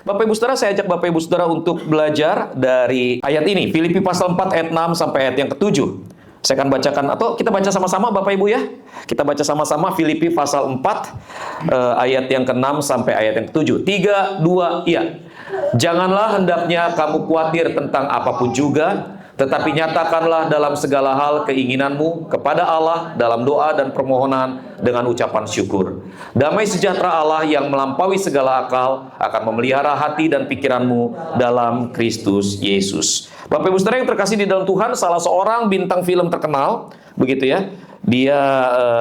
Bapak Ibu Saudara, saya ajak Bapak Ibu Saudara untuk belajar dari ayat ini. Filipi pasal 4 ayat 6 sampai ayat yang ke-7. Saya akan bacakan, atau kita baca sama-sama Bapak Ibu ya. Kita baca sama-sama Filipi pasal 4 ayat yang ke-6 sampai ayat yang ke-7. 3, 2, iya. Janganlah hendaknya kamu khawatir tentang apapun juga, tetapi nyatakanlah dalam segala hal keinginanmu kepada Allah dalam doa dan permohonan dengan ucapan syukur. Damai sejahtera Allah yang melampaui segala akal akan memelihara hati dan pikiranmu dalam Kristus Yesus. Bapak Ibu Saudara yang terkasih di dalam Tuhan, salah seorang bintang film terkenal, begitu ya. Dia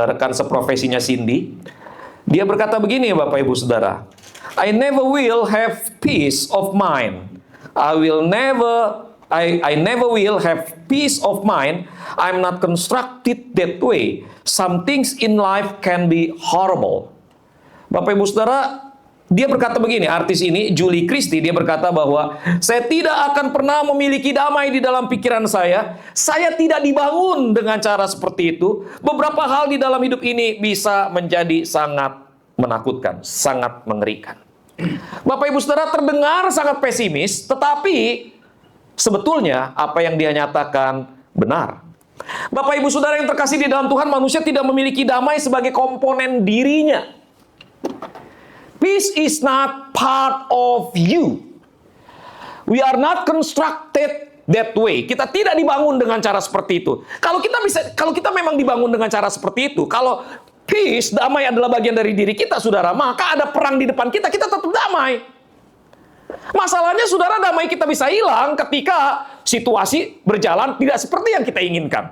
rekan seprofesinya Cindy. Dia berkata begini ya Bapak Ibu Saudara. I never will have peace of mind. I never will have peace of mind. I'm not constructed that way. Some things in life can be horrible. Bapak Ibu Saudara, dia berkata begini, artis ini, Julie Christie, dia berkata bahwa saya tidak akan pernah memiliki damai di dalam pikiran saya. Saya tidak dibangun dengan cara seperti itu. Beberapa hal di dalam hidup ini bisa menjadi sangat menakutkan, sangat mengerikan. Bapak Ibu Saudara, terdengar sangat pesimis, tetapi sebetulnya apa yang dia nyatakan benar. Bapak Ibu Saudara yang terkasih di dalam Tuhan, manusia tidak memiliki damai sebagai komponen dirinya. Peace is not part of you. We are not constructed that way. Kita tidak dibangun dengan cara seperti itu. Kalau kita memang dibangun dengan cara seperti itu, kalau peace, damai adalah bagian dari diri kita, saudara, maka ada perang di depan kita, kita tetap damai. Masalahnya saudara, damai kita bisa hilang ketika situasi berjalan tidak seperti yang kita inginkan.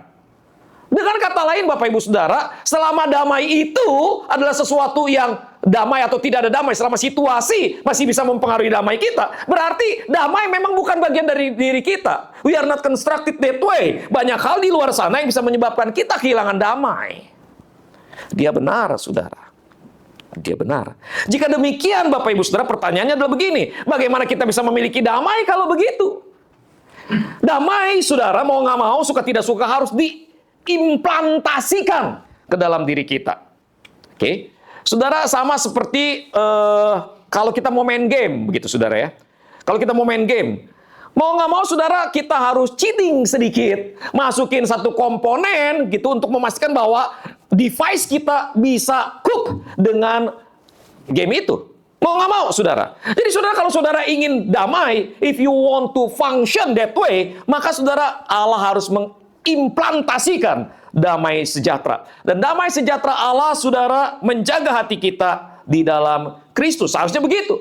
Dengan kata lain Bapak Ibu Saudara, selama damai itu adalah sesuatu yang damai atau tidak ada damai, selama situasi masih bisa mempengaruhi damai kita, berarti damai memang bukan bagian dari diri kita. We are not constructed that way. Banyak hal di luar sana yang bisa menyebabkan kita kehilangan damai. Dia benar saudara. Dia benar. Jika demikian Bapak Ibu Saudara, pertanyaannya adalah begini. Bagaimana kita bisa memiliki damai kalau begitu? Damai saudara, mau nggak mau, suka tidak suka, harus diimplantasikan ke dalam diri kita. Oke? Saudara, sama seperti kalau kita mau main game, begitu saudara ya. Kalau kita mau main game, mau nggak mau saudara, kita harus cheating sedikit. Masukin satu komponen gitu untuk memastikan bahwa device kita bisa cope dengan game itu. Mau nggak mau, saudara. Jadi, saudara, kalau saudara ingin damai, if you want to function that way, maka saudara, Allah harus mengimplantasikan damai sejahtera. Dan damai sejahtera Allah, saudara, menjaga hati kita di dalam Kristus. Seharusnya begitu.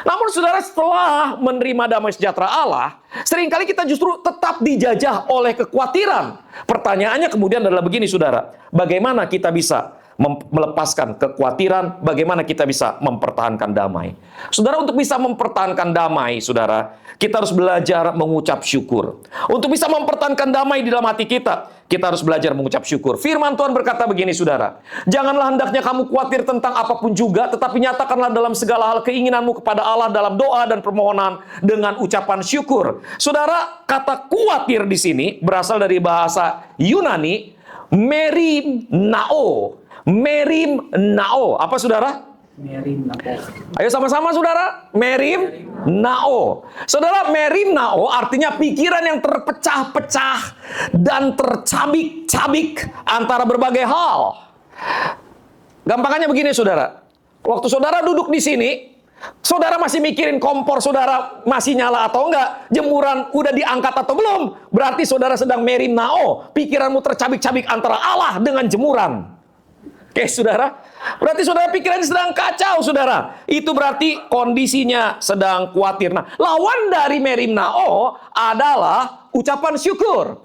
Namun saudara, setelah menerima damai sejahtera Allah, seringkali kita justru tetap dijajah oleh kekhawatiran. Pertanyaannya kemudian adalah begini saudara, bagaimana kita bisa melepaskan kekhawatiran, bagaimana kita bisa mempertahankan damai? Saudara, untuk bisa mempertahankan damai, saudara, kita harus belajar mengucap syukur. Untuk bisa mempertahankan damai di dalam hati kita harus belajar mengucap syukur. Firman Tuhan berkata begini, saudara. Janganlah hendaknya kamu khawatir tentang apapun juga, tetapi nyatakanlah dalam segala hal keinginanmu kepada Allah dalam doa dan permohonan dengan ucapan syukur. Saudara, kata khawatir di sini berasal dari bahasa Yunani, merimnao. Merimnao. Apa saudara? Merimnao. Ayo sama-sama saudara. Merimnao. Saudara, merimnao artinya pikiran yang terpecah-pecah dan tercabik-cabik antara berbagai hal. Gampangannya begini saudara. Waktu saudara duduk di sini, saudara masih mikirin kompor saudara masih nyala atau enggak, jemuran udah diangkat atau belum, berarti saudara sedang merimnao. Pikiranmu tercabik-cabik antara Allah dengan jemuran. Oke, saudara. Berarti saudara pikirannya sedang kacau, saudara. Itu berarti kondisinya sedang khawatir. Nah, lawan dari merimnao adalah ucapan syukur.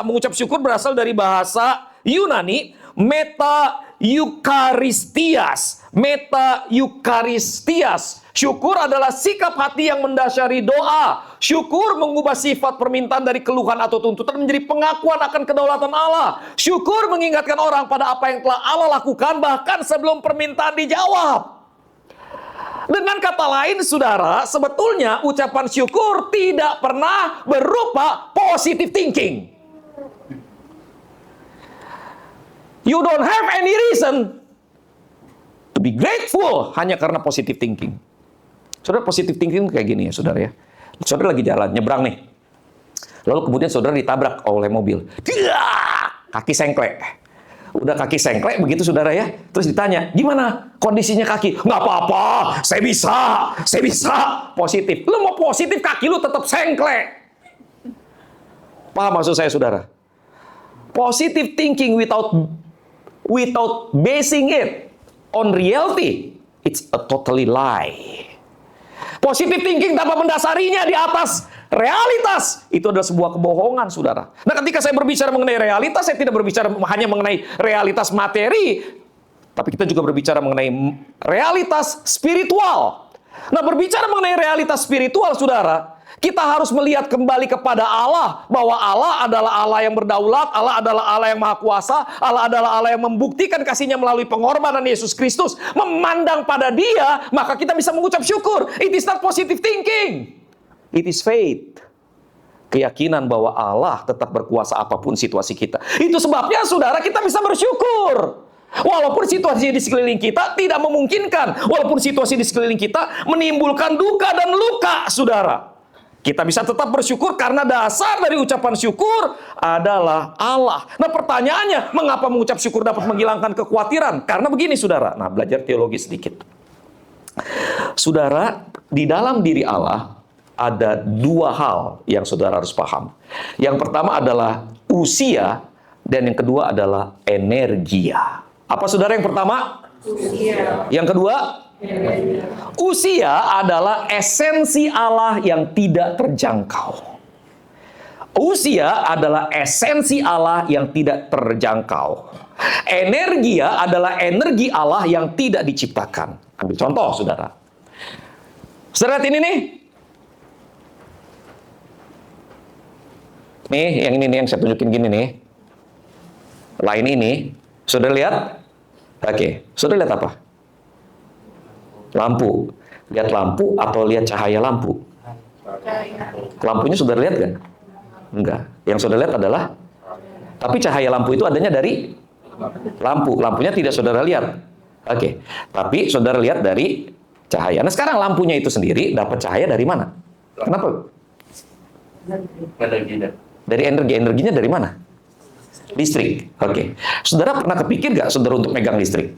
Mengucap syukur berasal dari bahasa Yunani, meta Eukaristias. Meta Eukaristias. Syukur adalah sikap hati yang mendasari doa. Syukur mengubah sifat permintaan dari keluhan atau tuntutan menjadi pengakuan akan kedaulatan Allah. Syukur mengingatkan orang pada apa yang telah Allah lakukan bahkan sebelum permintaan dijawab. Dengan kata lain, saudara, sebetulnya ucapan syukur tidak pernah berupa positive thinking. You don't have any reason to To be grateful hanya karena positive thinking. Saudara, positive thinking kayak gini ya, saudara ya. Saudara lagi jalan, nyebrang nih. Lalu kemudian saudara ditabrak oleh mobil. Kaki sengklek. Udah kaki sengklek begitu saudara ya. Terus ditanya, gimana kondisinya kaki? Nggak apa-apa, saya bisa. Positif. Lu mau positif, kaki lu tetap sengklek. Paham maksud saya saudara? Positive thinking without basing it on reality, it's a totally lie. Positive thinking tanpa mendasarinya di atas realitas, itu adalah sebuah kebohongan, saudara. Nah, ketika saya berbicara mengenai realitas, saya tidak berbicara hanya mengenai realitas materi, tapi kita juga berbicara mengenai realitas spiritual. Nah, berbicara mengenai realitas spiritual, saudara, kita harus melihat kembali kepada Allah, bahwa Allah adalah Allah yang berdaulat, Allah adalah Allah yang maha kuasa, Allah adalah Allah yang membuktikan kasih-Nya melalui pengorbanan Yesus Kristus. Memandang pada Dia, maka kita bisa mengucap syukur. It is not positive thinking. It is faith. Keyakinan bahwa Allah tetap berkuasa apapun situasi kita. Itu sebabnya, saudara, kita bisa bersyukur. Walaupun situasi di sekeliling kita tidak memungkinkan, walaupun situasi di sekeliling kita menimbulkan duka dan luka, saudara, kita bisa tetap bersyukur karena dasar dari ucapan syukur adalah Allah. Nah, pertanyaannya, mengapa mengucap syukur dapat menghilangkan kekhawatiran? Karena begini, saudara. Nah, belajar teologi sedikit. Saudara, di dalam diri Allah ada dua hal yang saudara harus paham. Yang pertama adalah usia, dan yang kedua adalah energia. Apa, saudara, yang pertama? Usia. Yang kedua? Usia adalah esensi Allah yang tidak terjangkau. Usia adalah esensi Allah yang tidak terjangkau. Energia adalah energi Allah yang tidak diciptakan. Ambil contoh, saudara. Saudara lihat ini nih. Nih, yang ini nih, yang saya tunjukin gini nih. Lain ini. Saudara lihat? Oke. Saudara lihat apa? Lampu. Lihat lampu atau lihat cahaya lampu? Lampunya saudara lihat kan? Enggak. Yang saudara lihat adalah, tapi cahaya lampu itu adanya dari lampu. Lampunya tidak saudara lihat. Oke. Tapi saudara lihat dari cahaya. Nah, sekarang lampunya itu sendiri dapat cahaya dari mana? Kenapa? Dari energi. Energinya dari mana? Listrik. Oke. Saudara pernah kepikir nggak saudara untuk megang listrik?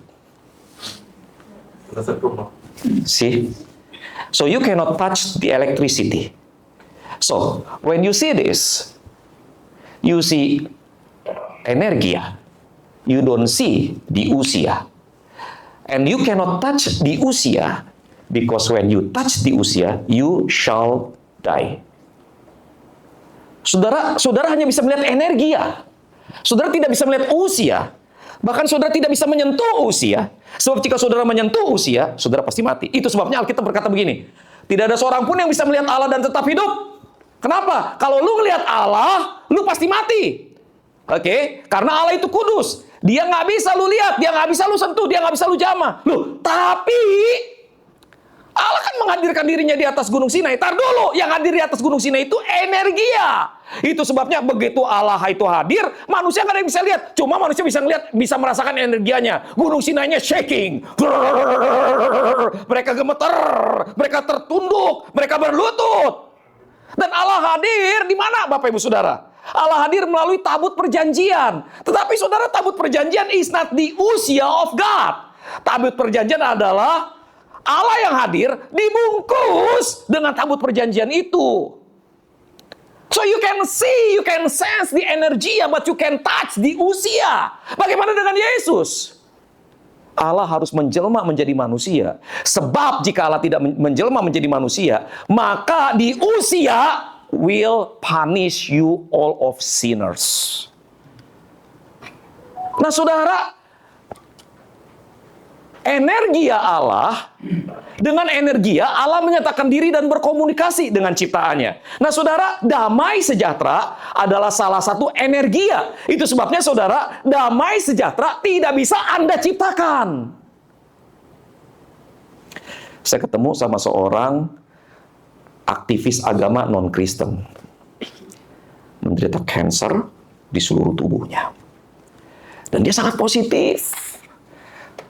See? So you cannot touch the electricity. So, when you see this, you see energia. You don't see the usia. And you cannot touch the usia, because when you touch the usia, you shall die. Saudara hanya bisa melihat energia. Saudara tidak bisa melihat usia. Bahkan saudara tidak bisa menyentuh usia. Sebab jika saudara menyentuh usia, saudara pasti mati. Itu sebabnya Alkitab berkata begini, tidak ada seorang pun yang bisa melihat Allah dan tetap hidup. Kenapa? Kalau lu ngelihat Allah, lu pasti mati. Oke? Karena Allah itu kudus. Dia nggak bisa lu lihat, dia nggak bisa lu sentuh, dia nggak bisa lu jamah. Loh, tapi Allah kan menghadirkan dirinya di atas Gunung Sinai. Tar dulu, yang hadir di atas Gunung Sinai itu energia. Itu sebabnya begitu Allah itu hadir, manusia nggak ada yang bisa lihat. Cuma manusia bisa ngelihat, bisa merasakan energianya. Gunung Sinainya shaking. Mereka gemeter, mereka tertunduk, mereka berlutut. Dan Allah hadir di mana, Bapak Ibu Saudara? Allah hadir melalui tabut perjanjian. Tetapi saudara, tabut perjanjian is not the usia of God. Tabut perjanjian adalah Allah yang hadir dibungkus dengan tabut perjanjian itu. So you can see, you can sense the energy, but you can touch the usia. Bagaimana dengan Yesus? Allah harus menjelma menjadi manusia. Sebab jika Allah tidak menjelma menjadi manusia, maka di usia will punish you all of sinners. Nah, saudara, energia Allah, dengan energia Allah menyatakan diri dan berkomunikasi dengan ciptaannya. Nah, saudara, damai sejahtera adalah salah satu energia. Itu sebabnya, saudara, damai sejahtera tidak bisa Anda ciptakan. Saya ketemu sama seorang aktivis agama non-Kristen, menderita kanker di seluruh tubuhnya. Dan dia sangat positif.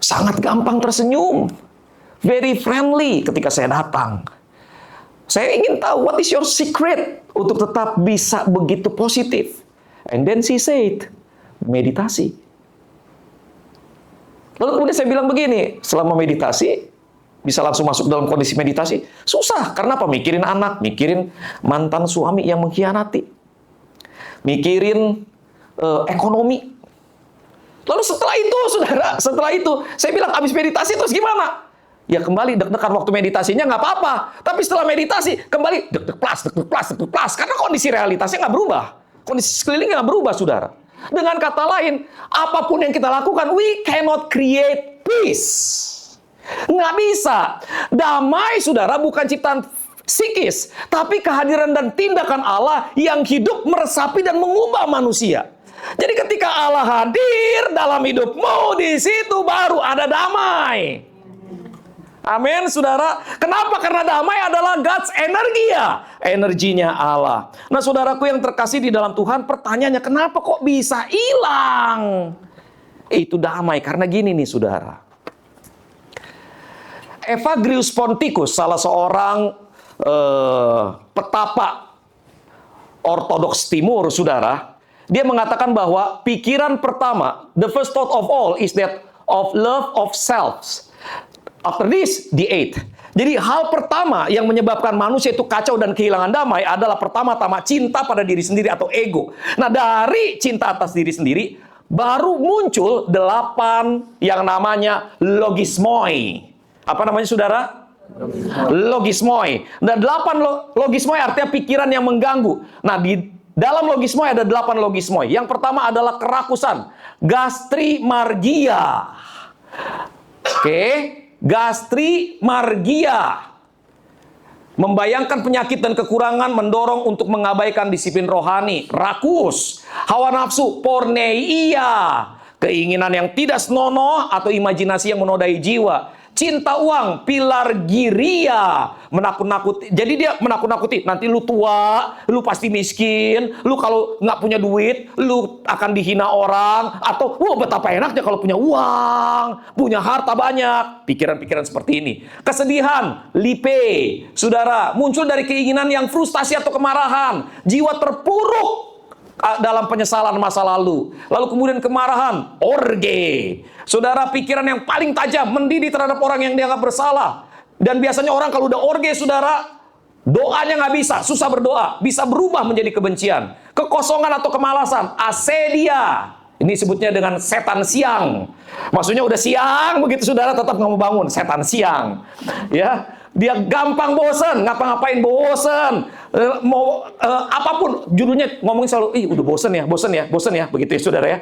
sangat gampang tersenyum. Very friendly ketika saya datang. Saya ingin tahu, what is your secret untuk tetap bisa begitu positif? And then she said, meditasi. Lalu kemudian saya bilang begini, selama meditasi, bisa langsung masuk dalam kondisi meditasi? Susah, karena apa? Mikirin anak, mikirin mantan suami yang mengkhianati. Mikirin ekonomi. Lalu setelah itu, saudara, saya bilang, habis meditasi terus gimana? Ya kembali deg-degan waktu meditasinya nggak apa-apa. Tapi setelah meditasi, kembali deg-deg plus. Karena kondisi realitasnya nggak berubah. Kondisi sekelilingnya nggak berubah, saudara. Dengan kata lain, apapun yang kita lakukan, we cannot create peace. Nggak bisa. Damai, saudara, bukan ciptaan psikis. Tapi kehadiran dan tindakan Allah yang hidup, meresapi, dan mengubah manusia. Jadi ketika Allah hadir dalam hidupmu, di situ baru ada damai. Amin, saudara. Kenapa? Karena damai adalah God's energia. Energinya Allah. Nah, saudaraku yang terkasih di dalam Tuhan, pertanyaannya, kenapa kok bisa hilang? Itu damai. Karena gini nih, saudara. Evagrius Ponticus, salah seorang petapa Ortodoks Timur, saudara, dia mengatakan bahwa pikiran pertama, the first thought of all is that of love of self. After this, the eighth. Jadi hal pertama yang menyebabkan manusia itu kacau dan kehilangan damai adalah pertama-tama cinta pada diri sendiri atau ego. Nah, dari cinta atas diri sendiri, baru muncul 8 yang namanya logismoi. Apa namanya, saudara? Logismoi. Dan 8 logismoi artinya pikiran yang mengganggu. Nah, di dalam logismoi ada 8 logismoi. Yang pertama adalah kerakusan. Gastrimargia. Oke. Gastrimargia. Membayangkan penyakit dan kekurangan mendorong untuk mengabaikan disiplin rohani. Rakus. Hawa nafsu. Porneia. Keinginan yang tidak senonoh atau imajinasi yang menodai jiwa. Cinta uang, pilargiria, menakut-nakuti. Jadi dia menakut-nakuti, nanti lu tua, lu pasti miskin, lu kalau nggak punya duit, lu akan dihina orang, atau wah betapa enaknya kalau punya uang, punya harta banyak. Pikiran-pikiran seperti ini. Kesedihan, lipe, saudara, muncul dari keinginan yang frustasi atau kemarahan, jiwa terpuruk dalam penyesalan masa lalu. Lalu kemudian kemarahan, orge. Saudara, pikiran yang paling tajam, mendidih terhadap orang yang dianggap bersalah. Dan biasanya orang kalau udah orge, saudara, doanya nggak bisa, susah berdoa. Bisa berubah menjadi kebencian. Kekosongan atau kemalasan, asedia. Ini sebutnya dengan setan siang. Maksudnya udah siang, begitu saudara tetap nggak mau bangun. Setan siang. Ya, dia gampang bosen, ngapa-ngapain bosen. Apapun judulnya ngomongin selalu, udah bosen ya, begitu ya saudara ya.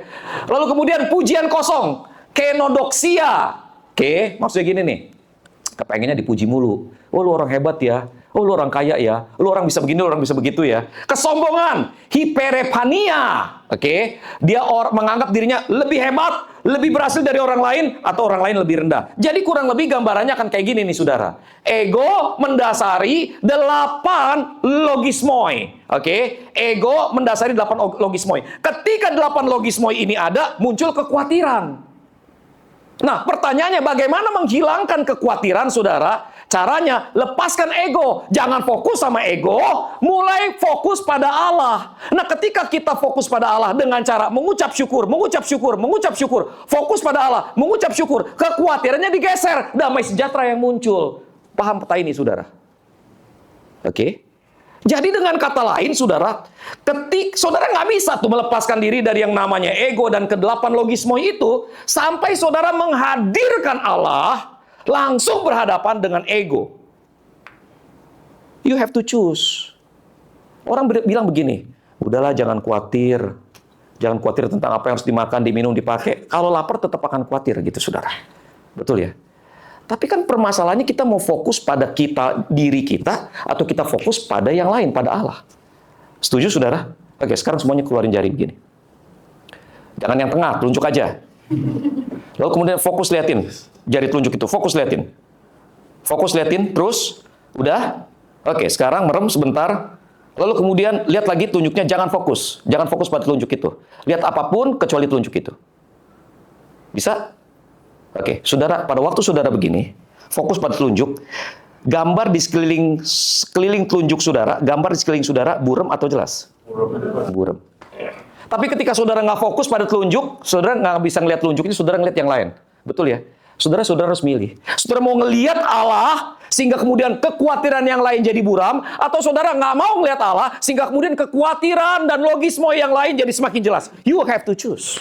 Lalu kemudian pujian kosong, kenodoksia. Oke, maksudnya gini nih, kepengennya dipuji mulu. Oh, lu orang hebat ya. Oh, lu orang kaya ya. Lu orang bisa begini, lu orang bisa begitu ya. Kesombongan, hiperepania. Oke, dia menganggap dirinya lebih hebat, lebih berhasil dari orang lain, atau orang lain lebih rendah. Jadi kurang lebih gambarannya akan kayak gini nih, saudara. Ego mendasari 8 logismoi. Oke, ego mendasari 8 logismoi. Ketika 8 logismoi ini ada, muncul kekhawatiran. Nah, pertanyaannya bagaimana menghilangkan kekhawatiran, saudara? Caranya, lepaskan ego. Jangan fokus sama ego, mulai fokus pada Allah. Nah, ketika kita fokus pada Allah dengan cara mengucap syukur, fokus pada Allah, mengucap syukur, kekhawatirannya digeser, damai sejahtera yang muncul. Paham peta ini, saudara? Oke? Jadi dengan kata lain, saudara, saudara nggak bisa tuh melepaskan diri dari yang namanya ego dan ke-8 logismoi itu, sampai saudara menghadirkan Allah, langsung berhadapan dengan ego. You have to choose. Orang bilang begini, udahlah jangan khawatir. Jangan khawatir tentang apa yang harus dimakan, diminum, dipakai. Kalau lapar tetap akan khawatir gitu, saudara. Betul ya? Tapi kan permasalahannya kita mau fokus pada diri kita, atau kita fokus pada yang lain, pada Allah. Setuju, saudara? Oke, sekarang semuanya keluarin jari begini. Jangan yang tengah, telunjuk aja. Lalu kemudian fokus liatin. Jari telunjuk itu, fokus liatin. Fokus liatin, terus. Udah? Oke, sekarang merem sebentar. Lalu kemudian lihat lagi tunjuknya, jangan fokus. Jangan fokus pada telunjuk itu. Lihat apapun kecuali telunjuk itu. Bisa? Oke, saudara, pada waktu saudara begini, fokus pada telunjuk, gambar di sekeliling telunjuk saudara, gambar di sekeliling saudara, buram atau jelas? Buram. Tapi ketika saudara nggak fokus pada telunjuk, saudara nggak bisa ngelihat telunjuk ini, saudara ngelihat yang lain. Betul ya? Saudara harus milih. Saudara mau ngelihat Allah, sehingga kemudian kekhawatiran yang lain jadi buram, atau saudara nggak mau ngelihat Allah, sehingga kemudian kekhawatiran dan logisme yang lain jadi semakin jelas. You have to choose.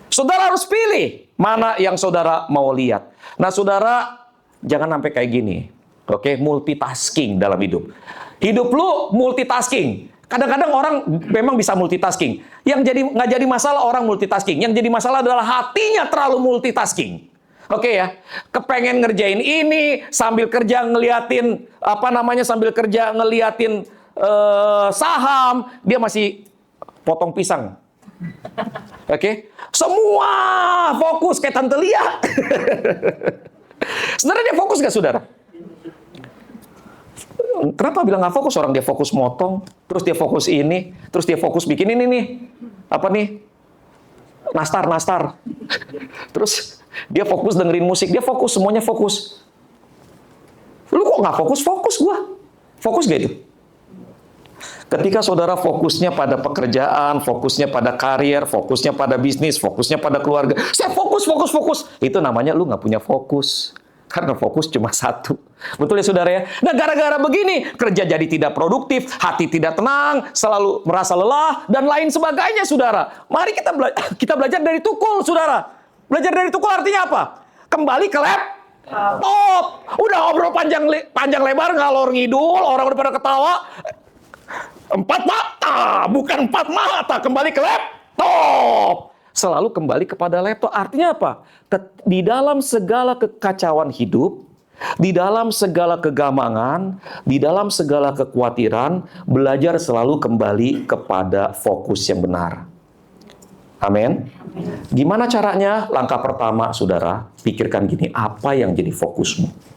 Saudara harus pilih mana yang saudara mau lihat. Nah, saudara jangan sampai kayak gini. Oke, multitasking dalam hidup. Hidup lu multitasking. Kadang-kadang orang memang bisa multitasking. Yang nggak jadi masalah orang multitasking. Yang jadi masalah adalah hatinya terlalu multitasking. Oke ya, kepengen ngerjain ini sambil kerja ngeliatin sambil kerja ngeliatin saham, dia masih potong pisang. Oke, semua fokus kayak Tante Lia. Saudara, dia fokus gak, saudara? Kenapa bilang nggak fokus? Orang dia fokus motong, terus dia fokus ini, terus dia fokus bikin ini nih, nastar. Terus dia fokus dengerin musik, dia fokus, semuanya fokus. Lu kok nggak fokus? Fokus gua. Fokus gak itu? Ketika saudara fokusnya pada pekerjaan, fokusnya pada karir, fokusnya pada bisnis, fokusnya pada keluarga, saya fokus. Itu namanya lu nggak punya fokus. Karena fokus cuma satu. Betul ya, saudara ya? Nah, gara-gara begini, kerja jadi tidak produktif, hati tidak tenang, selalu merasa lelah, dan lain sebagainya, saudara. Mari kita belajar dari Tukul, saudara. Belajar dari Tukul artinya apa? Kembali ke laptop. Udah ngobrol panjang lebar, ngalor ngidul, orang udah pada ketawa. 4 mata, bukan 4 mata. Kembali ke laptop. Selalu kembali kepada laptop. Artinya apa? Di dalam segala kekacauan hidup, di dalam segala kegamangan, di dalam segala kekhawatiran, belajar selalu kembali kepada fokus yang benar. Amin. Gimana caranya? Langkah pertama, saudara, pikirkan gini, apa yang jadi fokusmu?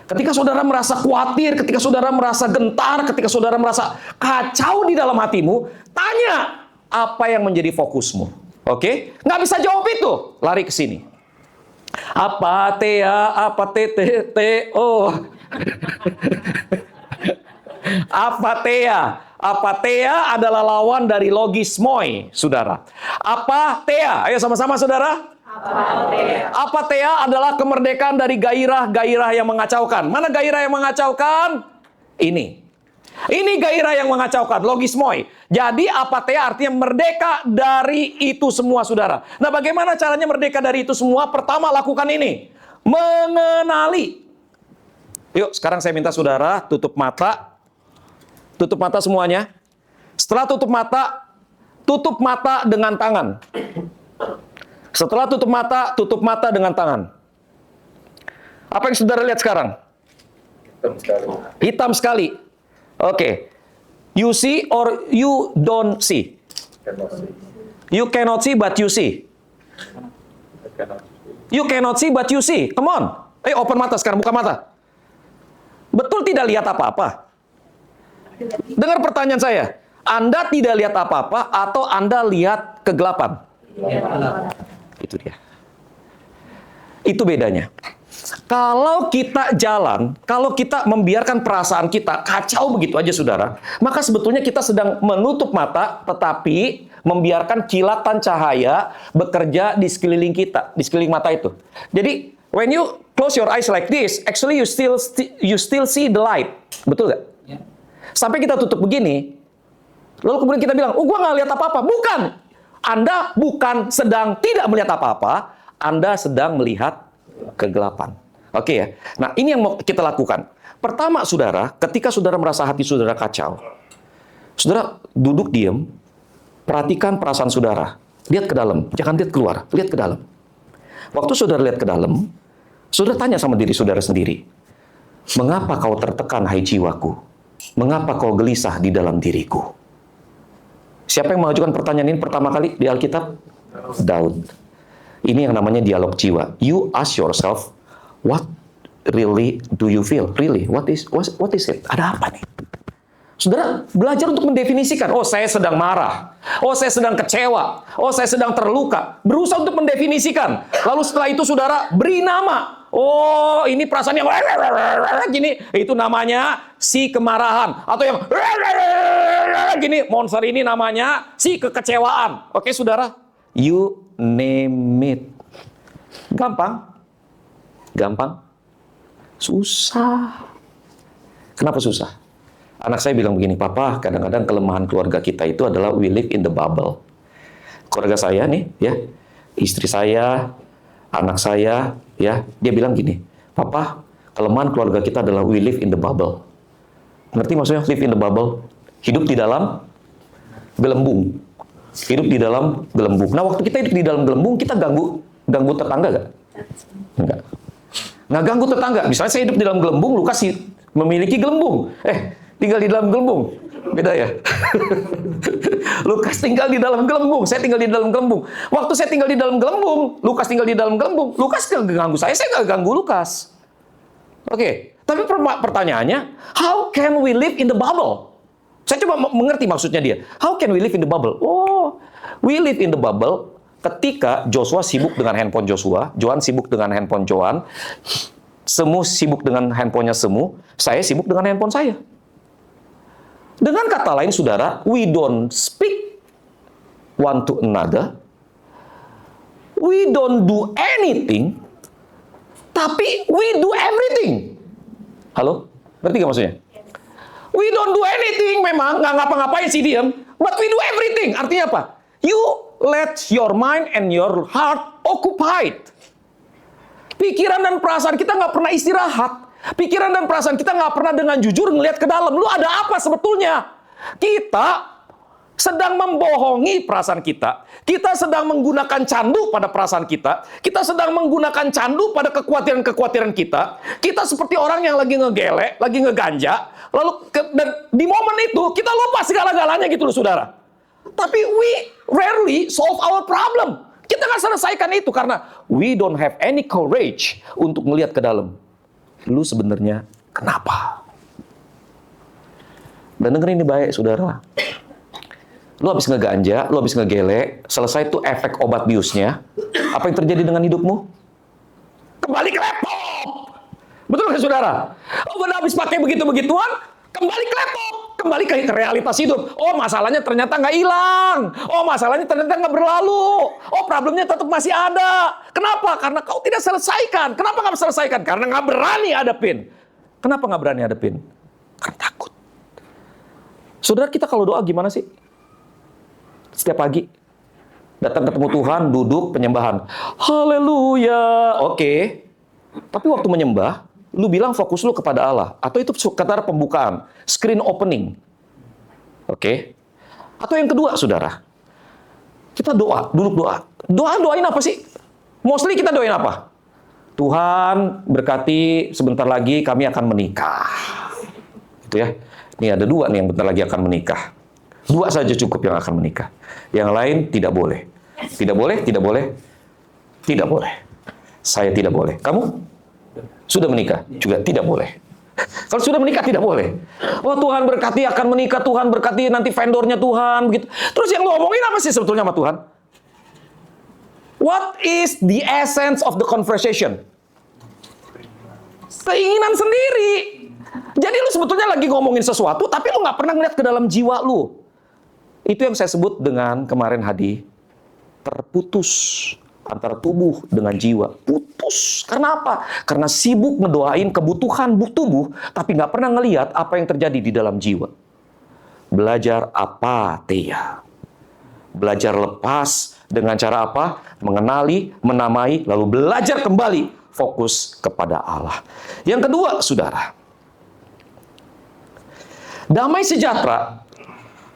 Ketika saudara merasa khawatir, ketika saudara merasa gentar, ketika saudara merasa kacau di dalam hatimu, tanya, apa yang menjadi fokusmu? Oke? Nggak bisa jawab itu, lari ke sini. Apa Tea, apa TTTO? Apa Tea? Apa Tea adalah lawan dari logismoi, saudara. Apa Tea? Ayo sama-sama, saudara. Apa Tea adalah kemerdekaan dari gairah-gairah yang mengacaukan. Mana gairah yang mengacaukan? Ini gairah yang mengacaukan, logismoi. Jadi apatheia artinya merdeka dari itu semua, saudara. Nah, bagaimana caranya merdeka dari itu semua? Pertama, lakukan ini. Mengenali. Yuk, sekarang saya minta saudara tutup mata. Tutup mata semuanya. Setelah tutup mata dengan tangan. Setelah tutup mata dengan tangan. Apa yang saudara lihat sekarang? Hitam sekali. Oke. You see or you don't see? You cannot see but you see. You cannot see but you see. Come on. Open mata sekarang, buka mata. Betul tidak lihat apa-apa? Dengar pertanyaan saya. Anda tidak lihat apa-apa atau Anda lihat kegelapan? Itu dia. Itu bedanya. Kalau kita jalan, kalau kita membiarkan perasaan kita kacau begitu aja, saudara, maka sebetulnya kita sedang menutup mata, tetapi membiarkan kilatan cahaya bekerja di sekeliling kita, di sekeliling mata itu. Jadi, when you close your eyes like this, actually you still see the light. Betul nggak? Yeah. Sampai kita tutup begini, lalu kemudian kita bilang, gua nggak lihat apa-apa. Bukan. Anda bukan sedang tidak melihat apa-apa, Anda sedang melihat kegelapan. Oke ya. Nah, ini yang mau kita lakukan. Pertama, saudara, ketika saudara merasa hati saudara kacau, saudara duduk diam, perhatikan perasaan saudara. Lihat ke dalam, jangan lihat keluar, lihat ke dalam. Waktu saudara lihat ke dalam, saudara tanya sama diri saudara sendiri, mengapa kau tertekan, hai jiwaku? Mengapa kau gelisah di dalam diriku? Siapa yang mengajukan pertanyaan ini pertama kali di Alkitab? Daud. Ini yang namanya dialog jiwa. You ask yourself, what really do you feel? Really, what is it? Ada apa nih? Saudara, belajar untuk mendefinisikan, oh saya sedang marah, oh saya sedang kecewa, oh saya sedang terluka. Berusaha untuk mendefinisikan. Lalu setelah itu saudara, beri nama. Oh ini perasaan yang gini, itu namanya si kemarahan. Atau yang gini, monster ini namanya si kekecewaan. Oke saudara, you name it. Gampang? Gampang? Susah. Kenapa susah? Anak saya bilang begini, Papa, kadang-kadang kelemahan keluarga kita itu adalah we live in the bubble. Keluarga saya nih, ya, istri saya, anak saya, ya, dia bilang gini, Papa, kelemahan keluarga kita adalah we live in the bubble. Ngerti maksudnya live in the bubble? Hidup di dalam gelembung. Hidup di dalam gelembung. Nah, waktu kita hidup di dalam gelembung, kita ganggu tetangga nggak? Enggak. Nggak ganggu tetangga. Misalnya saya hidup di dalam gelembung, Lukas memiliki gelembung. Tinggal di dalam gelembung. Beda ya? Lukas tinggal di dalam gelembung, saya tinggal di dalam gelembung. Waktu saya tinggal di dalam gelembung, Lukas tinggal di dalam gelembung. Lukas nggak ganggu saya nggak ganggu Lukas. Oke, tapi pertanyaannya, how can we live in the bubble? Saya coba mengerti maksudnya dia. How can we live in the bubble? Oh, we live in the bubble ketika Joshua sibuk dengan handphone Joshua, Johan sibuk dengan handphone Johan, Semu sibuk dengan handphonenya Semu, saya sibuk dengan handphone saya. Dengan kata lain, saudara, we don't speak one to another, we don't do anything, tapi we do everything. Halo? Ngerti nggak maksudnya? We don't do anything, memang nggak ngapa-ngapain sih diem, but we do everything. Artinya apa? You let your mind and your heart occupied. Pikiran dan perasaan kita nggak pernah istirahat. Pikiran dan perasaan kita nggak pernah dengan jujur ngelihat ke dalam. Lu ada apa sebetulnya? Kita sedang membohongi perasaan kita. Kita sedang menggunakan candu pada perasaan kita. Kita sedang menggunakan candu pada kekhawatiran-kekhawatiran kita. Kita seperti orang yang lagi ngegele, lagi ngeganja. Dan di momen itu kita lupa segala-galanya gitu loh saudara. Tapi we rarely solve our problem. Kita nggak selesaikan itu karena we don't have any courage untuk melihat ke dalam. Lu sebenarnya kenapa? Dan dengerin ini baik, saudara. Lu habis ngeganja, lu habis ngegele, selesai tuh efek obat biusnya. Apa yang terjadi dengan hidupmu? Kembali ke laptop. Betul nggak, saudara? Oh, udah habis pakai begitu-begituan, kembali ke laptop. Kembali ke realitas hidup. Oh, masalahnya ternyata nggak hilang. Oh, masalahnya ternyata nggak berlalu. Oh, problemnya tetap masih ada. Kenapa? Karena kau tidak selesaikan. Kenapa nggak selesaikan? Karena nggak berani hadapin. Kenapa nggak berani hadapin? Karena takut. Saudara, kita kalau doa gimana sih? Setiap pagi. Datang ketemu Tuhan, duduk, penyembahan. Haleluya. Oke. Tapi waktu menyembah, lu bilang fokus lu kepada Allah. Atau itu kata pembukaan. Screen opening. Oke. Atau yang kedua, saudara. Kita doa, duduk doa. Doain apa sih? Mostly kita doain apa? Tuhan berkati sebentar lagi kami akan menikah. Gitu ya. Ini ada dua nih yang bentar lagi akan menikah. Dua saja cukup yang akan menikah. Yang lain tidak boleh. Tidak boleh, tidak boleh. Tidak boleh. Saya tidak boleh. Kamu? Sudah menikah? Juga tidak boleh. Kalau sudah menikah tidak boleh. Oh, Tuhan berkati akan menikah, Tuhan berkati nanti vendornya Tuhan, begitu. Terus yang lu omongin apa sih sebetulnya sama Tuhan? What is the essence of the conversation? Keinginan sendiri. Jadi lu sebetulnya lagi ngomongin sesuatu, tapi lu nggak pernah ngeliat ke dalam jiwa lu. Itu yang saya sebut dengan kemarin Hadi, terputus antara tubuh dengan jiwa. Putus. Karena apa? Karena sibuk ngedoain kebutuhan tubuh, tapi nggak pernah ngeliat apa yang terjadi di dalam jiwa. Belajar apatia. Belajar lepas dengan cara apa? Mengenali, menamai, lalu belajar kembali fokus kepada Allah. Yang kedua, saudara, damai sejahtera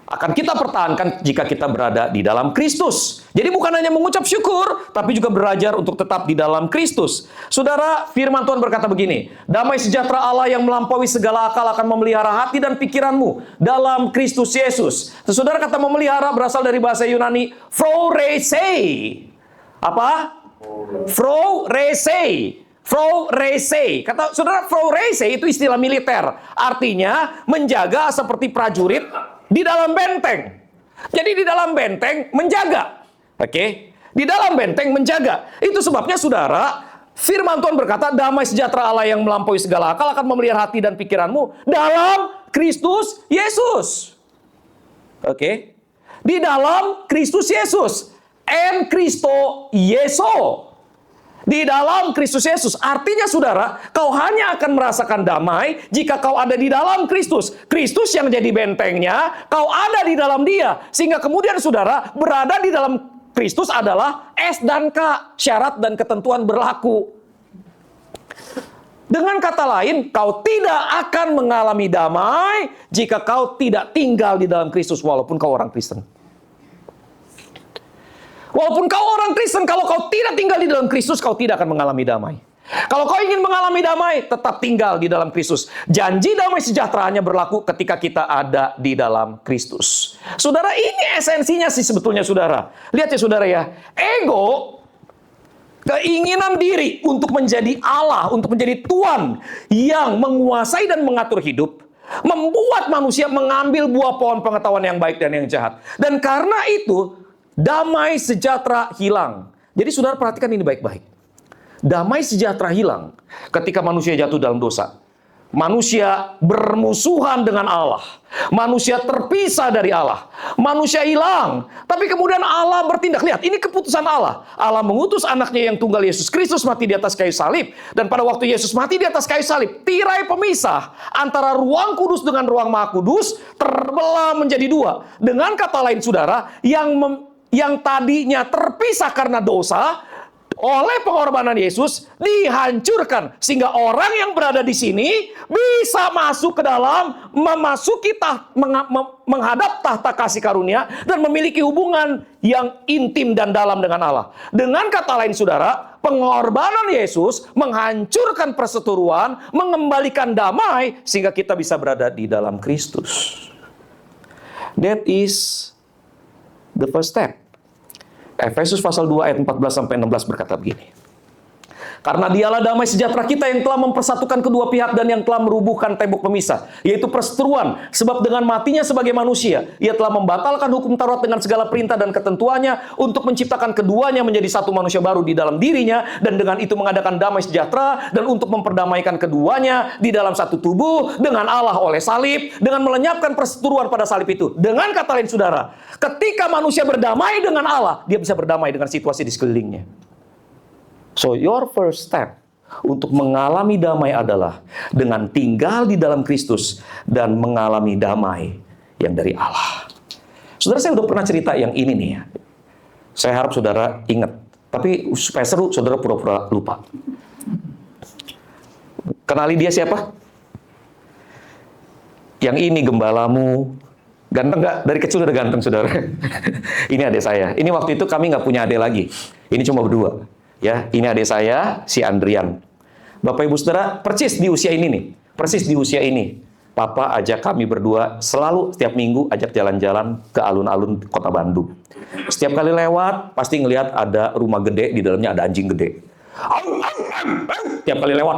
akan kita pertahankan jika kita berada di dalam Kristus. Jadi bukan hanya mengucap syukur, tapi juga belajar untuk tetap di dalam Kristus. Saudara, firman Tuhan berkata begini, damai sejahtera Allah yang melampaui segala akal akan memelihara hati dan pikiranmu dalam Kristus Yesus. Saudara, kata memelihara berasal dari bahasa Yunani, phroresei. Apa? Phroresei. Vorese. Kata saudara, vorese itu istilah militer. Artinya menjaga seperti prajurit di dalam benteng. Jadi di dalam benteng menjaga. Oke? Di dalam benteng menjaga. Itu sebabnya saudara, firman Tuhan berkata, damai sejahtera Allah yang melampaui segala akal akan memelihara hati dan pikiranmu dalam Kristus Yesus. Oke? Di dalam Kristus Yesus. En Kristo Yeso. Di dalam Kristus Yesus. Artinya saudara, kau hanya akan merasakan damai jika kau ada di dalam Kristus. Kristus yang jadi bentengnya, kau ada di dalam Dia. Sehingga kemudian saudara, berada di dalam Kristus adalah S dan K. Syarat dan ketentuan berlaku. Dengan kata lain, kau tidak akan mengalami damai jika kau tidak tinggal di dalam Kristus walaupun kau orang Kristen. Walaupun kau orang Kristen, kalau kau tidak tinggal di dalam Kristus, kau tidak akan mengalami damai. Kalau kau ingin mengalami damai, tetap tinggal di dalam Kristus. Janji damai sejahtera hanya berlaku ketika kita ada di dalam Kristus. Saudara, ini esensinya sih sebetulnya saudara. Lihat ya saudara ya. Ego, keinginan diri untuk menjadi Allah, untuk menjadi Tuhan yang menguasai dan mengatur hidup, membuat manusia mengambil buah pohon pengetahuan yang baik dan yang jahat. Dan karena itu, damai sejahtera hilang. Jadi saudara perhatikan ini baik-baik. Damai sejahtera hilang ketika manusia jatuh dalam dosa. Manusia bermusuhan dengan Allah. Manusia terpisah dari Allah. Manusia hilang. Tapi kemudian Allah bertindak. Lihat, ini keputusan Allah. Allah mengutus anaknya yang tunggal Yesus Kristus mati di atas kayu salib. Dan pada waktu Yesus mati di atas kayu salib, tirai pemisah antara ruang kudus dengan ruang maha kudus terbelah menjadi dua. Dengan kata lain saudara, yang tadinya terpisah karena dosa, oleh pengorbanan Yesus dihancurkan sehingga orang yang berada di sini bisa masuk ke dalam, menghadap tahta kasih karunia dan memiliki hubungan yang intim dan dalam dengan Allah. Dengan kata lain saudara, pengorbanan Yesus menghancurkan perseteruan, mengembalikan damai sehingga kita bisa berada di dalam Kristus. That is the first step. Efesus pasal 2 ayat 14-16 berkata begini. Karena dialah damai sejahtera kita yang telah mempersatukan kedua pihak dan yang telah merubuhkan tembok pemisah, yaitu perseteruan. Sebab dengan matinya sebagai manusia, ia telah membatalkan hukum Taurat dengan segala perintah dan ketentuannya untuk menciptakan keduanya menjadi satu manusia baru di dalam dirinya, dan dengan itu mengadakan damai sejahtera dan untuk memperdamaikan keduanya di dalam satu tubuh dengan Allah oleh salib, dengan melenyapkan perseteruan pada salib itu. Dengan kata lain saudara, ketika manusia berdamai dengan Allah, dia bisa berdamai dengan situasi di sekelilingnya. So, your first step untuk mengalami damai adalah dengan tinggal di dalam Kristus dan mengalami damai yang dari Allah. Saudara, saya udah pernah cerita yang ini nih ya. Saya harap saudara ingat. Tapi supaya seru, saudara pura-pura lupa. Kenali dia siapa? Yang ini gembalamu. Ganteng nggak? Dari kecil udah ganteng, saudara. Ini adik saya. Ini waktu itu kami nggak punya adik lagi. Ini cuma berdua. Ya, ini adik saya, si Andrian. Bapak Ibu Saudara, persis di usia ini nih. Persis di usia ini. Papa ajak kami berdua selalu setiap minggu ajak jalan-jalan ke alun-alun kota Bandung. Setiap kali lewat, pasti ngelihat ada rumah gede, di dalamnya ada anjing gede. Setiap kali lewat,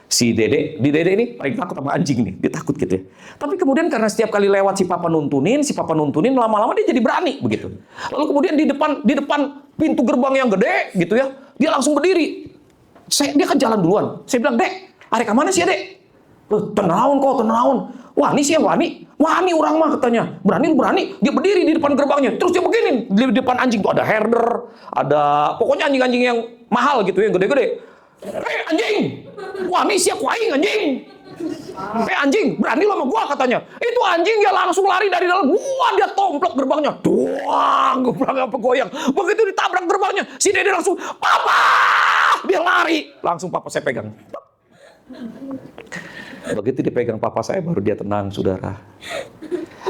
si Dede ini paling takut sama anjing nih. Dia takut gitu ya. Tapi kemudian karena setiap kali lewat si Papa nuntunin, lama-lama dia jadi berani begitu. Lalu kemudian di depan pintu gerbang yang gede gitu ya, dia langsung berdiri. Dia kan jalan duluan. Saya bilang, "Dek, arek kemana sih ya, Dek?" Tenaun. Wah, ini sih yang wani orang mah katanya. Berani. Dia berdiri di depan gerbangnya. Terus dia begini, di depan anjing tuh ada herder, ada pokoknya anjing-anjing yang mahal gitu, yang gede-gede. Anjing! Wah, ini siap kuaing anjing! Anjing, berani lo sama gua katanya. Itu anjing dia langsung lari dari dalam. Wah, dia tomplok gerbangnya. Doang, gerbangnya goyang. Begitu ditabrak gerbangnya, si Dede langsung, "Papa!" Dia lari. Langsung papa saya pegang. Begitu dipegang papa saya, baru dia tenang, saudara.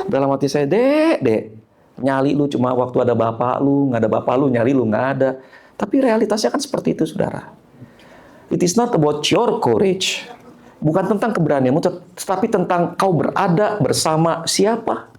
Dalam hati saya, Dek, nyali lu cuma waktu ada bapak lu, nggak ada bapak lu, nyali lu nggak ada. Tapi realitasnya kan seperti itu, saudara. It is not about your courage. Bukan tentang keberanianmu, tetapi tentang kau berada bersama siapa.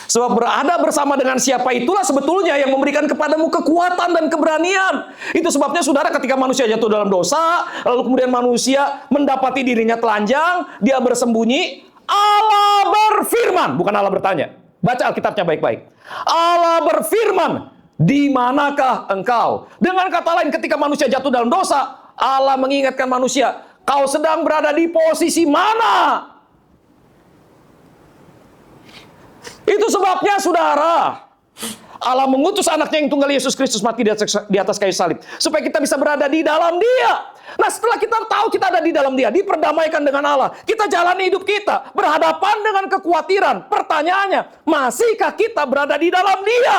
Sebab berada bersama dengan siapa itulah sebetulnya yang memberikan kepadamu kekuatan dan keberanian. Itu sebabnya saudara, ketika manusia jatuh dalam dosa, lalu kemudian manusia mendapati dirinya telanjang, dia bersembunyi, Allah berfirman, bukan Allah bertanya. Baca Alkitabnya baik-baik. Allah berfirman, di manakah engkau? Dengan kata lain, ketika manusia jatuh dalam dosa, Allah mengingatkan manusia, kau sedang berada di posisi mana? Itu sebabnya saudara, Allah mengutus anaknya yang tunggal Yesus Kristus mati di atas kayu salib, supaya kita bisa berada di dalam Dia. Nah, setelah kita tahu kita ada di dalam Dia, diperdamaikan dengan Allah, kita jalani hidup kita berhadapan dengan kekhawatiran. Pertanyaannya, masihkah kita berada di dalam Dia?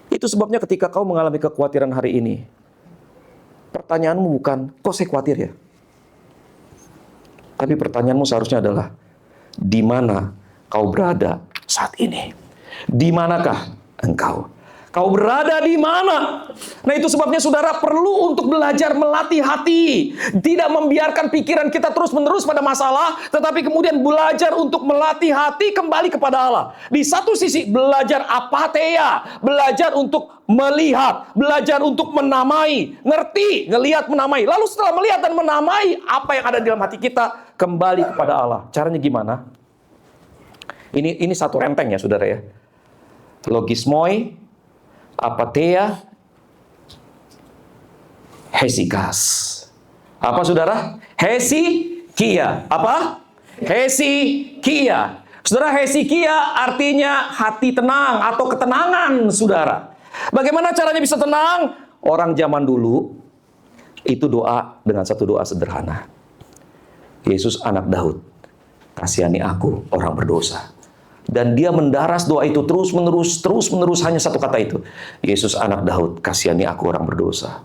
Itu sebabnya ketika kau mengalami kekhawatiran hari ini, pertanyaanmu bukan, kok saya khawatir ya? Tapi pertanyaanmu seharusnya adalah, di mana kau berada saat ini? Di manakah engkau? Kau berada di mana? Nah, itu sebabnya saudara perlu untuk belajar melatih hati. Tidak membiarkan pikiran kita terus-menerus pada masalah, tetapi kemudian belajar untuk melatih hati kembali kepada Allah. Di satu sisi belajar apatheia, belajar untuk melihat, belajar untuk menamai, ngerti, ngelihat, menamai. Lalu setelah melihat dan menamai apa yang ada di dalam hati kita, kembali kepada Allah. Caranya gimana? Ini satu renteng ya saudara ya. Logismoi, apatheia, hesychas. Apa saudara? Hesychia. Apa? Hesychia. Saudara, hesychia artinya hati tenang atau ketenangan saudara. Bagaimana caranya bisa tenang? Orang zaman dulu itu doa dengan satu doa sederhana. Yesus anak Daud, kasihani aku orang berdosa. Dan dia mendaras doa itu terus-menerus hanya satu kata itu. Yesus anak Daud, kasihani aku orang berdosa.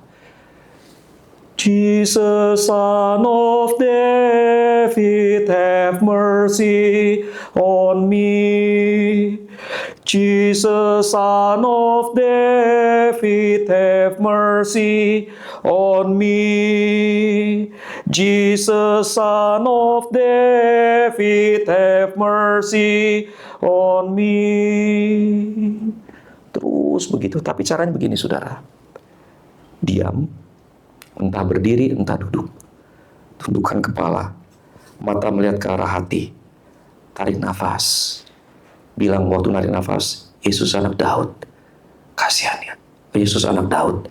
Jesus son of David, have mercy on me. Jesus son of David, have mercy on me. Jesus son of David, have mercy on me. Terus begitu, tapi caranya begini saudara. Diam, entah berdiri, entah duduk. Tundukkan kepala, mata melihat ke arah hati. Tarik nafas. Bilang waktu narik nafas, Yesus anak Daud, kasihani. Yesus anak Daud.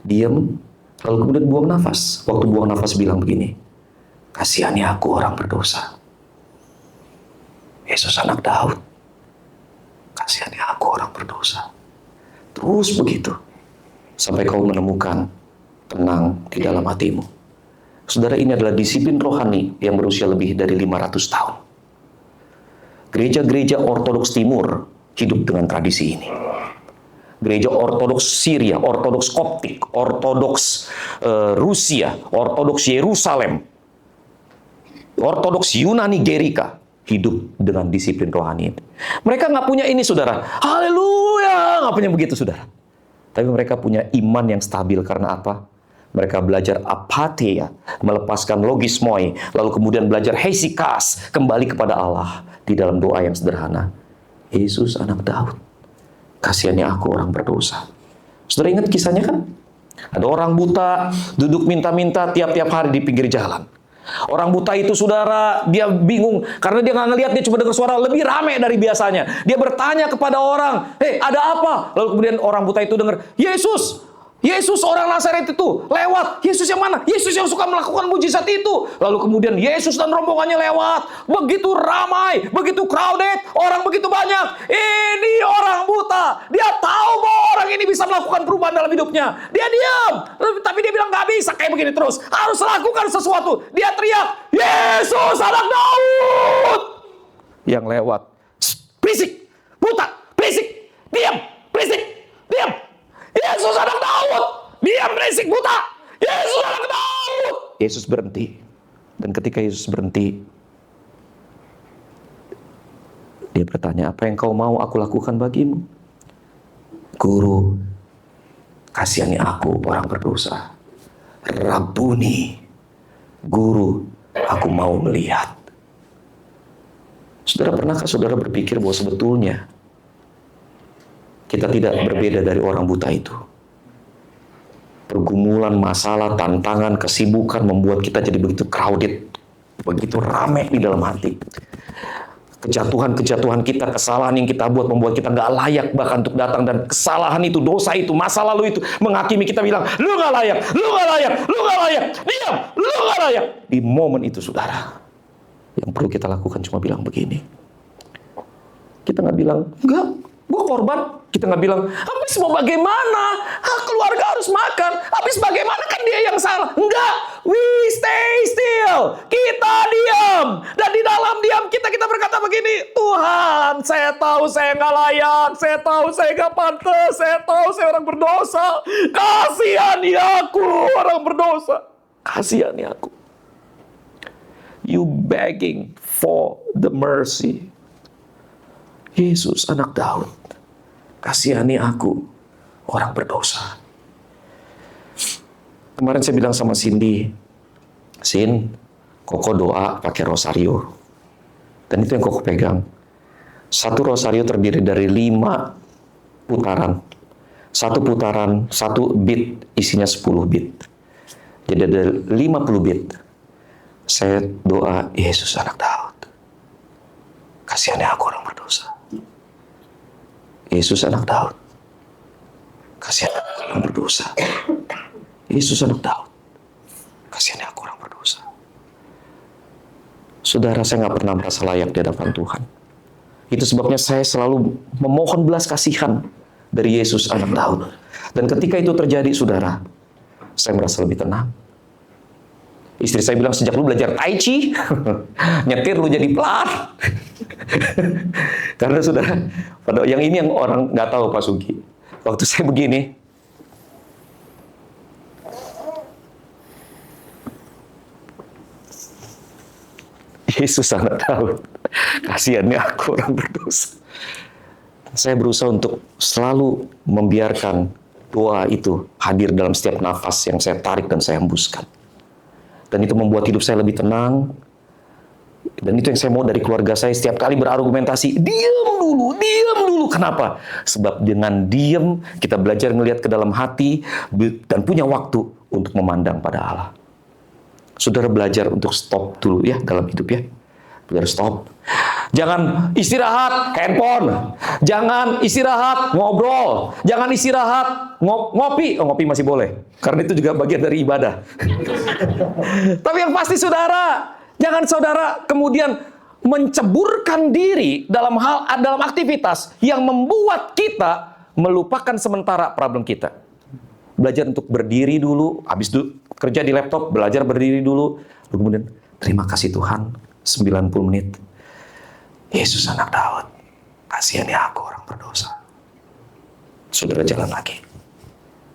Diam, lalu kemudian buang nafas. Waktu buang nafas bilang begini, kasihani aku orang berdosa. Yesus anak Daud, kasihani aku orang berdosa. Terus begitu, sampai kau menemukan tenang di dalam hatimu. Saudara, ini adalah disiplin rohani yang berusia lebih dari 500 tahun. Gereja-gereja Ortodoks Timur hidup dengan tradisi ini. Gereja Ortodoks Syria, Ortodoks Koptik, Ortodoks Rusia, Ortodoks Yerusalem, Ortodoks Yunani Gerika hidup dengan disiplin rohani. Mereka nggak punya ini, saudara. Haleluya, nggak punya begitu, saudara. Tapi mereka punya iman yang stabil karena apa? Mereka belajar apatheia, melepaskan logismoi, lalu kemudian belajar hesychas, kembali kepada Allah di dalam doa yang sederhana. Yesus anak Daud, kasihani aku orang berdosa. Saudara ingat kisahnya kan? Ada orang buta duduk minta-minta tiap-tiap hari di pinggir jalan. Orang buta itu saudara, dia bingung karena dia nggak ngelihat, dia cuma dengar suara lebih rame dari biasanya. Dia bertanya kepada orang, "Hei, ada apa?" Lalu kemudian orang buta itu dengar, Yesus orang Nazaret itu lewat. Yesus yang mana? Yesus yang suka melakukan mujizat itu. Lalu kemudian Yesus dan rombongannya lewat. Begitu ramai, begitu crowded, orang begitu banyak. Ini orang buta. Dia tahu bahwa orang ini bisa melakukan perubahan dalam hidupnya. Dia diam. Tapi dia bilang nggak bisa kayak begini terus. Harus lakukan sesuatu. Dia teriak, Yesus anak Daud. Yang lewat, berisik, buta, berisik, diam, berisik, diam. Yesus anak Daud, diam, berisik, buta. Yesus anak Daud. Yesus berhenti. Dan ketika Yesus berhenti, dia bertanya, apa yang kau mau aku lakukan bagimu? Guru, kasihani aku orang berdosa. Rabuni, Guru, aku mau melihat. Saudara, pernahkah saudara berpikir bahwa sebetulnya kita tidak berbeda dari orang buta itu? Pergumulan, masalah, tantangan, kesibukan membuat kita jadi begitu crowded, begitu ramai di dalam hati. Kejatuhan-kejatuhan kita, kesalahan yang kita buat membuat kita nggak layak bahkan untuk datang, dan kesalahan itu, dosa itu, masa lalu itu menghakimi kita, bilang, lu nggak layak, lu nggak layak, lu nggak layak, diam, lu nggak layak. Di momen itu, saudara, yang perlu kita lakukan cuma bilang begini. Kita nggak bilang, enggak, gue korban. Kita nggak bilang, habis mau bagaimana? Keluarga harus makan. Habis bagaimana, kan dia yang salah. Enggak, we stay still. Kita diam. Dan di dalam diam kita berkata begini, Tuhan, saya tahu saya nggak layak. Saya tahu saya nggak pantas. Saya tahu saya orang berdosa. Kasihani aku, orang berdosa. Kasihani aku. You begging for the mercy. Yesus, anak Daud, kasihani aku, orang berdosa. Kemarin saya bilang sama Cindy, Sin, Koko doa pakai rosario. Dan itu yang Koko pegang. Satu rosario terdiri dari 5 putaran. Satu putaran, 1 bit, isinya 10 bit. Jadi ada 50 bit. Saya doa, Yesus anak Daud, kasihani aku orang berdosa. Yesus anak Daud, kasihani aku orang berdosa. Yesus anak Daud, kasihani aku orang berdosa. Saudara, saya nggak pernah merasa layak di hadapan Tuhan. Itu sebabnya saya selalu memohon belas kasihan dari Yesus anak Daud. Dan ketika itu terjadi, saudara, saya merasa lebih tenang. Istri saya bilang, sejak lu belajar Tai Chi, nyetir lu jadi pelan. Karena saudara, pada yang ini yang orang nggak tahu Pak Sugi. Waktu saya begini, Yesus anak Daud, kasihannya aku orang berdosa. Saya berusaha untuk selalu membiarkan doa itu hadir dalam setiap nafas yang saya tarik dan saya hembuskan. Dan itu membuat hidup saya lebih tenang. Dan itu yang saya mau dari keluarga saya. Setiap kali berargumentasi, diam dulu. Kenapa? Sebab dengan diam, kita belajar melihat ke dalam hati dan punya waktu untuk memandang pada Allah. Saudara belajar untuk stop dulu ya dalam hidup ya. Belajar stop. Jangan istirahat handphone. Jangan istirahat ngobrol. Jangan istirahat ngopi. Oh, ngopi masih boleh. Karena itu juga bagian dari ibadah. Tapi yang pasti saudara, jangan saudara kemudian menceburkan diri dalam aktivitas yang membuat kita melupakan sementara problem kita. Belajar untuk berdiri dulu, habis kerja di laptop, belajar berdiri dulu. Kemudian, terima kasih Tuhan, 90 menit. Yesus anak Daud, kasihani aku orang berdosa. Saudara jalan lagi.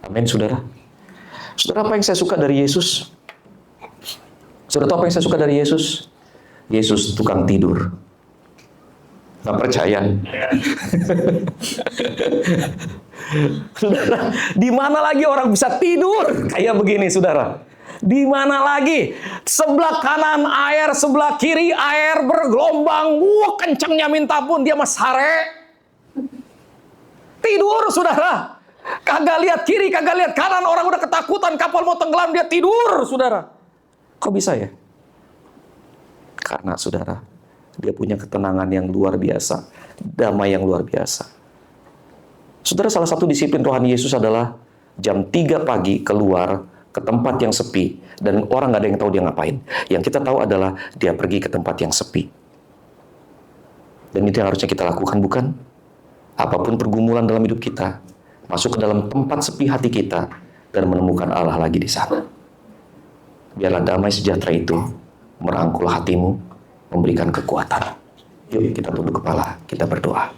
Amin, saudara. Saudara, apa yang saya suka dari Yesus? Saudara tahu apa yang saya suka dari Yesus? Yesus tukang tidur. Nggak percaya? Saudara, di mana lagi orang bisa tidur kayak begini, saudara? Di mana lagi? Sebelah kanan air, sebelah kiri air bergelombang. Wah, kencangnya minta pun, dia mas sare. Tidur, saudara. Kagak lihat kiri, kagak lihat kanan. Orang udah ketakutan, kapal mau tenggelam, dia tidur, saudara. Kok bisa ya? Karena, saudara, dia punya ketenangan yang luar biasa. Damai yang luar biasa. Saudara, salah satu disiplin rohani Yesus adalah jam 3 pagi keluar ke tempat yang sepi, dan orang nggak ada yang tahu dia ngapain. Yang kita tahu adalah dia pergi ke tempat yang sepi. Dan itu yang harusnya kita lakukan, bukan? Apapun pergumulan dalam hidup kita, masuk ke dalam tempat sepi hati kita, dan menemukan Allah lagi di sana. Biarlah damai sejahtera itu merangkul hatimu, memberikan kekuatan. Yuk kita tunduk kepala, kita berdoa.